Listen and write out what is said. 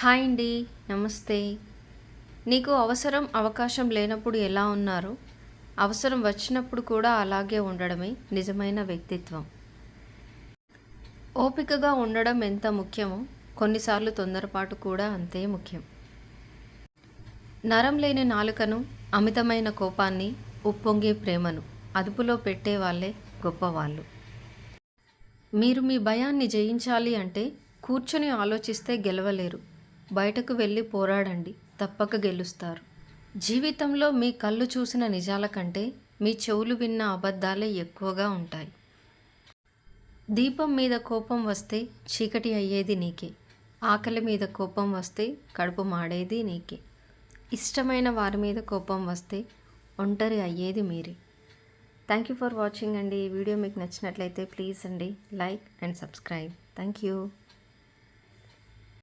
Hi అండి. నమస్తే. నీకు అవసరం, అవకాశం లేనప్పుడు ఎలా ఉన్నారో, అవసరం వచ్చినప్పుడు కూడా అలాగే ఉండడమే నిజమైన వ్యక్తిత్వం. ఓపికగా ఉండడం ఎంత ముఖ్యమో, కొన్నిసార్లు తొందరపాటు కూడా అంతే ముఖ్యం. నరం లేని నాలుకను, అమితమైన కోపాన్ని, ఉప్పొంగే ప్రేమను అదుపులో పెట్టేవాళ్లే గొప్పవాళ్ళు. మీరు మీ భయాన్ని జయించాలి అంటే కూర్చొని ఆలోచిస్తే గెలవలేరు. బయటకు వెళ్ళి పోరాడండి, తప్పక గెలుస్తారు. జీవితంలో మీ కళ్ళు చూసిన నిజాల కంటే మీ చెవులు విన్న అబద్ధాలే ఎక్కువగా ఉంటాయి. దీపం మీద కోపం వస్తే చీకటి అయ్యేది నీకే. ఆకలి మీద కోపం వస్తే కడుపు మాడేది నీకే. ఇష్టమైన వారి మీద కోపం వస్తే ఒంటరి అయ్యేది మీరే. థ్యాంక్ యూ ఫర్ వాచింగ్ అండి. ఈ వీడియో మీకు నచ్చినట్లయితే ప్లీజ్ అండి like and subscribe. Thank you.